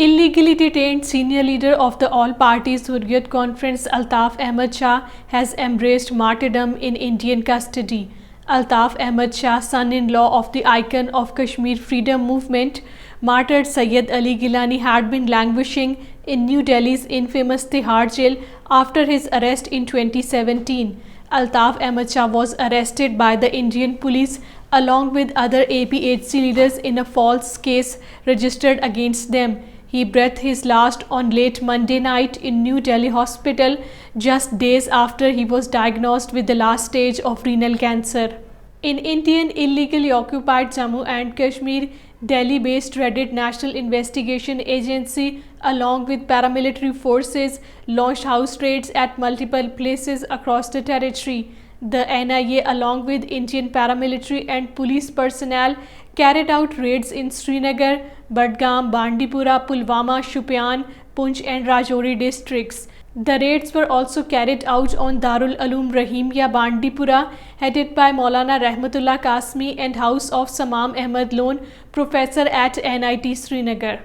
Illegally detained senior leader of the All Parties Hurriyat Conference, Altaf Ahmed Shah, has embraced martyrdom in Indian custody. Altaf Ahmed Shah, son-in-law of the icon of Kashmir freedom movement, martyred Syed Ali Gilani, had been languishing in New Delhi's infamous Tihar Jail after his arrest in 2017. Altaf Ahmed Shah was arrested by the Indian police along with other APHC leaders in a false case registered against them. He breathed his last on late Monday night in New Delhi hospital, just days after he was diagnosed with the last stage of renal cancer. In Indian illegally occupied Jammu and Kashmir, Delhi-based Dreaded National Investigation Agency, along with paramilitary forces, launched house raids at multiple places across the territory. The NIA, along with Indian paramilitary and police personnel, carried out raids in Srinagar, Budgam, Bandipora, Pulwama, Shopian, Poonch and Rajouri districts. The raids were also carried out on Darul Uloom Rahimia, Bandipora, headed by Maulana Rahmatullah Kasmi, and House of Samam Ahmed Lone, professor at NIT Srinagar.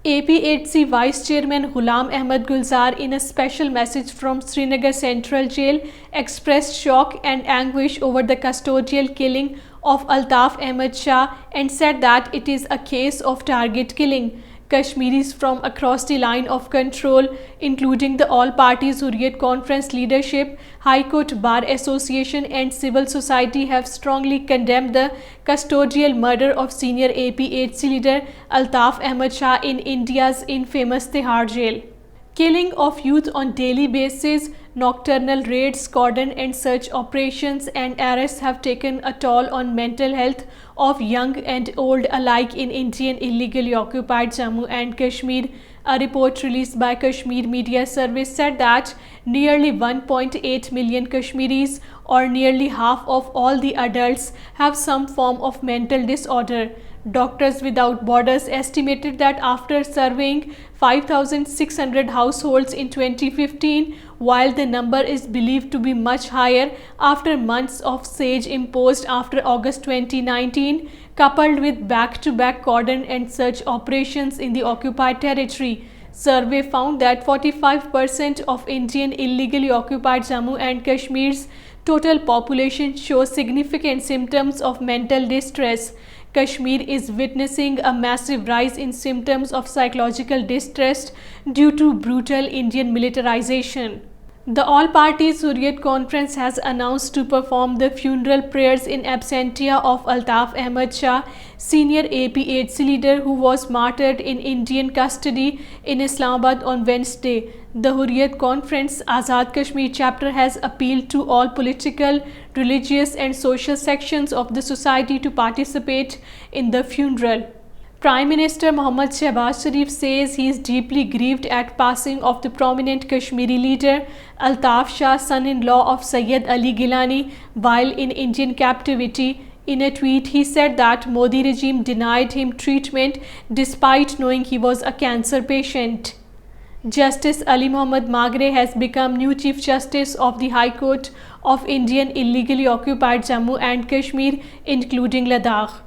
APHC Vice Chairman Ghulam Ahmed Gulzar, in a special message from Srinagar Central Jail, expressed shock and anguish over the custodial killing of Altaf Ahmed Shah and said that it is a case of target killing. Kashmiris from across the line of control, including the All Parties Hurriyat Conference leadership, High Court Bar Association and civil society, have strongly condemned the custodial murder of senior APHC leader Altaf Ahmed Shah in India's infamous Tihar Jail. Killing of youth on daily basis, nocturnal raids, cordon and search operations and arrests have taken a toll on mental health of young and old alike in Indian illegally occupied Jammu and Kashmir. A report released by Kashmir Media Service said that nearly 1.8 million Kashmiris, or nearly half of all the adults, have some form of mental disorder. Doctors Without Borders estimated that after surveying 5,600 households in 2015, while the number is believed to be much higher after months of siege imposed after August 2019, coupled with back-to-back cordon and search operations in the occupied territory. Survey found that 45% of Indian illegally occupied Jammu and Kashmir's total population shows significant symptoms of mental distress. Kashmir is witnessing a massive rise in symptoms of psychological distress due to brutal Indian militarization. The All Parties Hurriyat Conference has announced to perform the funeral prayers in absentia of Altaf Ahmed Shah, senior APHC leader who was martyred in Indian custody in Islamabad on Wednesday. The Hurriyat Conference Azad Kashmir chapter has appealed to all political, religious and social sections of the society to participate in the funeral. Prime Minister Mohammad Shehbaz Sharif says he is deeply grieved at passing of the prominent Kashmiri leader Altaf Shah, son-in-law of Syed Ali Gilani, while in Indian captivity. In a tweet, he said that Modi regime denied him treatment despite knowing he was a cancer patient. Justice Ali Mohammad Magre has become new Chief Justice of the High Court of Indian illegally occupied Jammu and Kashmir, including Ladakh.